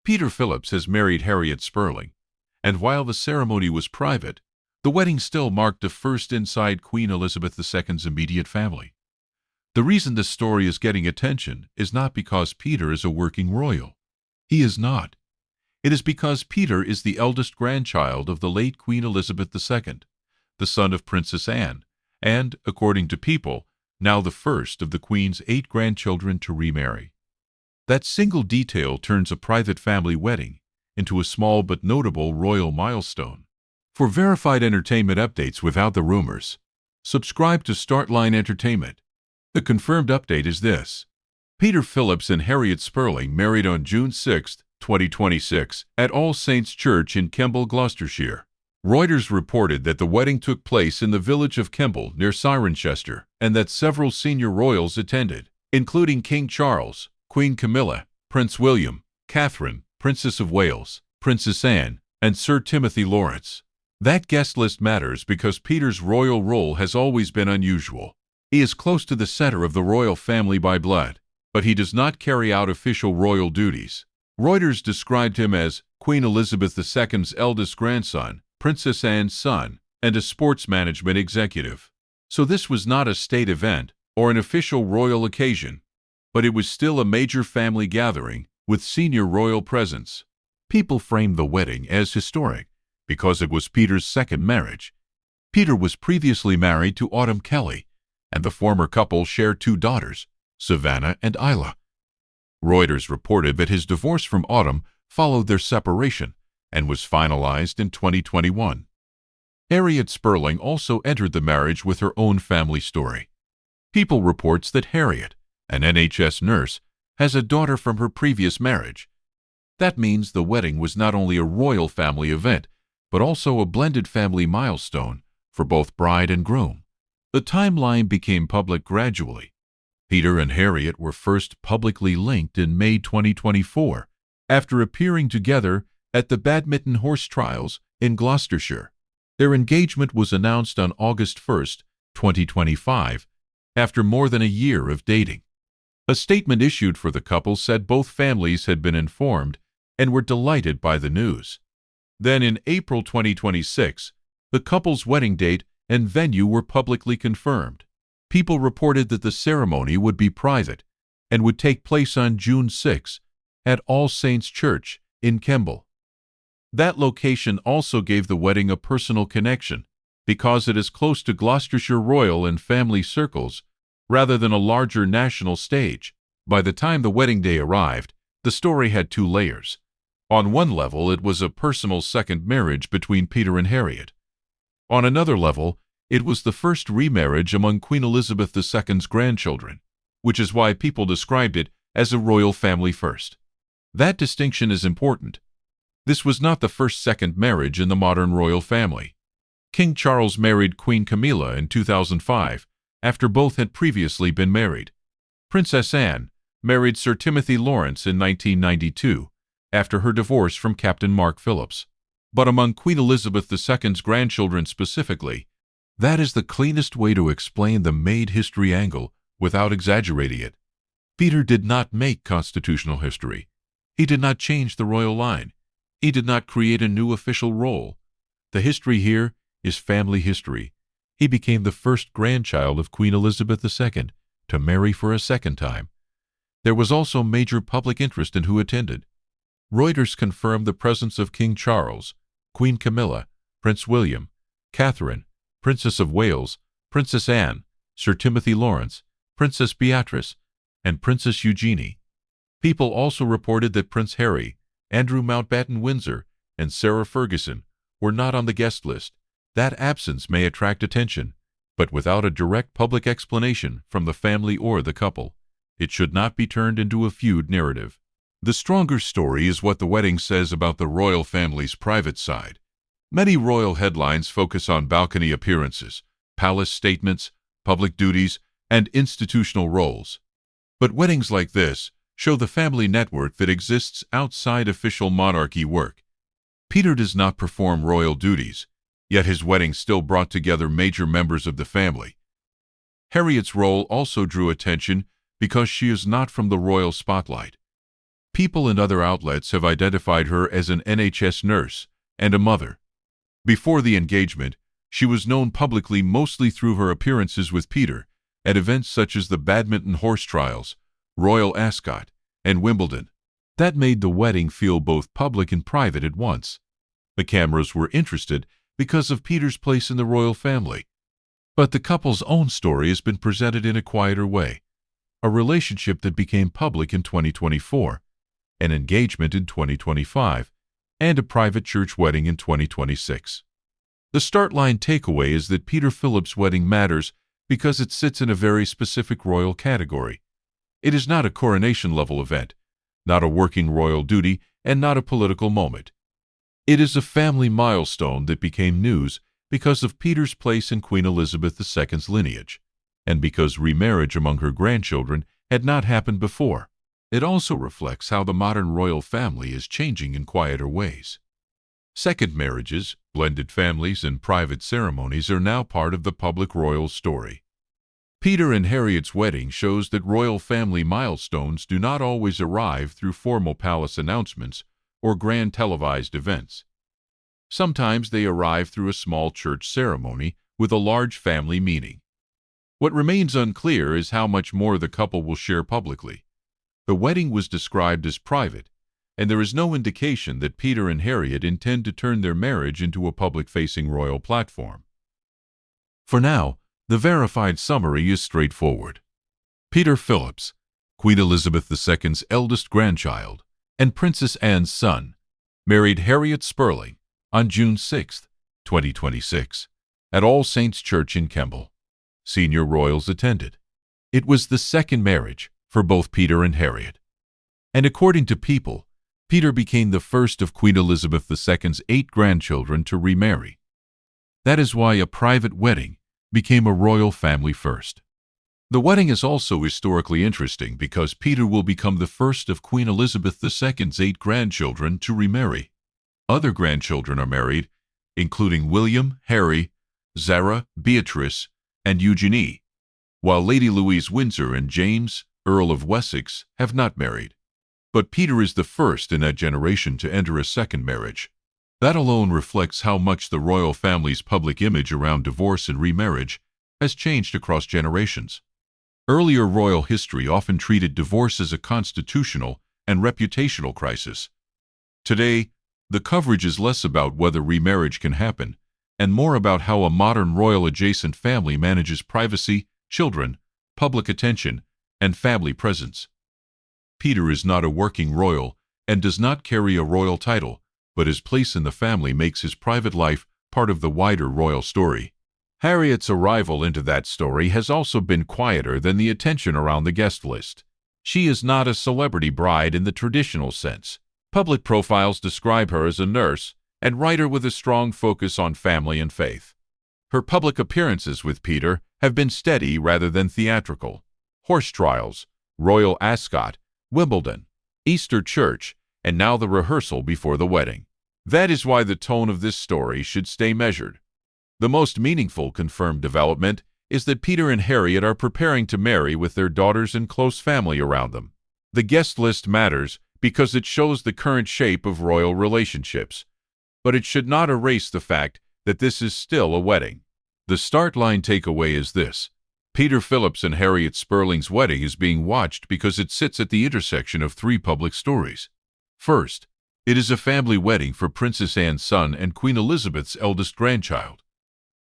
Peter Phillips has married Harriet Sperling, and while the ceremony was private, the wedding still marked a first inside Queen Elizabeth II's immediate family. The reason this story is getting attention is not because Peter is a working royal. He is not. It is because Peter is the eldest grandchild of the late Queen Elizabeth II, the son of Princess Anne, and, according to People, now the first of the Queen's 8 grandchildren to remarry. That single detail turns a private family wedding into a small but notable royal milestone. For verified entertainment updates without the rumors, subscribe to Startline Entertainment. The confirmed update is this. Peter Phillips and Harriet Sperling married on June 6, 2026, at All Saints Church in Kemble, Gloucestershire. Reuters reported that the wedding took place in the village of Kemble near Cirencester and that several senior royals attended, including King Charles, Queen Camilla, Prince William, Catherine, Princess of Wales, Princess Anne, and Sir Timothy Lawrence. That guest list matters because Peter's royal role has always been unusual. He is close to the center of the royal family by blood, but he does not carry out official royal duties. Reuters described him as Queen Elizabeth II's eldest grandson, Princess Anne's son, and a sports management executive. So this was not a state event or an official royal occasion, but it was still a major family gathering with senior royal presence. People framed the wedding as historic because it was Peter's second marriage. Peter was previously married to Autumn Kelly, and the former couple shared 2 daughters, Savannah and Isla. Reuters reported that his divorce from Autumn followed their separation and was finalized in 2021. Harriet Sperling also entered the marriage with her own family story. People reports that Harriet, an NHS nurse, has a daughter from her previous marriage. That means the wedding was not only a royal family event, but also a blended family milestone for both bride and groom. The timeline became public gradually. Peter and Harriet were first publicly linked in May 2024, after appearing together at the Badminton Horse Trials in Gloucestershire. Their engagement was announced on August 1, 2025, after more than a year of dating. A statement issued for the couple said both families had been informed and were delighted by the news. Then in April 2026, the couple's wedding date and venue were publicly confirmed. People reported that the ceremony would be private and would take place on June 6 at All Saints Church in Kemble. That location also gave the wedding a personal connection because it is close to Gloucestershire royal and family circles rather than a larger national stage. By the time the wedding day arrived, the story had 2 layers. On one level, it was a personal second marriage between Peter and Harriet. On another level, it was the first remarriage among Queen Elizabeth II's grandchildren, which is why people described it as a royal family first. That distinction is important. This was not the first second marriage in the modern royal family. King Charles married Queen Camilla in 2005, after both had previously been married. Princess Anne married Sir Timothy Lawrence in 1992, after her divorce from Captain Mark Phillips. But among Queen Elizabeth II's grandchildren specifically, that is the cleanest way to explain the made history angle without exaggerating it. Peter did not make constitutional history. He did not change the royal line. He did not create a new official role. The history here is family history. He became the first grandchild of Queen Elizabeth II to marry for a second time. There was also major public interest in who attended. Reuters confirmed the presence of King Charles, Queen Camilla, Prince William, Catherine, Princess of Wales, Princess Anne, Sir Timothy Lawrence, Princess Beatrice, and Princess Eugenie. People also reported that Prince Harry, Andrew Mountbatten Windsor, and Sarah Ferguson were not on the guest list. That absence may attract attention, but without a direct public explanation from the family or the couple, it should not be turned into a feud narrative. The stronger story is what the wedding says about the royal family's private side. Many royal headlines focus on balcony appearances, palace statements, public duties, and institutional roles. But weddings like this show the family network that exists outside official monarchy work. Peter does not perform royal duties, yet his wedding still brought together major members of the family. Harriet's role also drew attention because she is not from the royal spotlight. people and other outlets have identified her as an NHS nurse and a mother. Before the engagement, she was known publicly mostly through her appearances with Peter at events such as the Badminton Horse Trials, Royal Ascot, and Wimbledon. That made the wedding feel both public and private at once. The cameras were interested because of Peter's place in the royal family. But the couple's own story has been presented in a quieter way. A relationship that became public in 2024, an engagement in 2025, and a private church wedding in 2026. The Startline takeaway is that Peter Phillips' wedding matters because it sits in a very specific royal category. It is not a coronation-level event, not a working royal duty, and not a political moment. It is a family milestone that became news because of Peter's place in Queen Elizabeth II's lineage, and because remarriage among her grandchildren had not happened before. It also reflects how the modern royal family is changing in quieter ways. Second marriages, blended families, and private ceremonies are now part of the public royal story. Peter and Harriet's wedding shows that royal family milestones do not always arrive through formal palace announcements or grand televised events. Sometimes they arrive through a small church ceremony with a large family meaning. What remains unclear is how much more the couple will share publicly. The wedding was described as private, and there is no indication that Peter and Harriet intend to turn their marriage into a public-facing royal platform. For now, the verified summary is straightforward. Peter Phillips, Queen Elizabeth II's eldest grandchild and Princess Anne's son, married Harriet Sperling on June 6, 2026, at All Saints Church in Kemble. Senior royals attended. It was the second marriage for both Peter and Harriet. And according to People, Peter became the first of Queen Elizabeth II's 8 grandchildren to remarry. That is why a private wedding became a royal family first. The wedding is also historically interesting because Peter will become the first of Queen Elizabeth II's 8 grandchildren to remarry. Other grandchildren are married, including William, Harry, Zara, Beatrice, and Eugenie, while Lady Louise Windsor and James, Earl of Wessex, have not married. But Peter is the first in that generation to enter a second marriage. That alone reflects how much the royal family's public image around divorce and remarriage has changed across generations. Earlier royal history often treated divorce as a constitutional and reputational crisis. Today, the coverage is less about whether remarriage can happen and more about how a modern royal-adjacent family manages privacy, children, public attention, and family presence. Peter is not a working royal and does not carry a royal title, but his place in the family makes his private life part of the wider royal story. Harriet's arrival into that story has also been quieter than the attention around the guest list. She is not a celebrity bride in the traditional sense. Public profiles describe her as a nurse and writer with a strong focus on family and faith. Her public appearances with Peter have been steady rather than theatrical. Horse Trials, Royal Ascot, Wimbledon, Easter Church, and now the rehearsal before the wedding. That is why the tone of this story should stay measured. The most meaningful confirmed development is that Peter and Harriet are preparing to marry with their daughters and close family around them. The guest list matters because it shows the current shape of royal relationships, but it should not erase the fact that this is still a wedding. The Startline takeaway is this: Peter Phillips and Harriet Sperling's wedding is being watched because it sits at the intersection of 3 public stories. First, it is a family wedding for Princess Anne's son and Queen Elizabeth's eldest grandchild.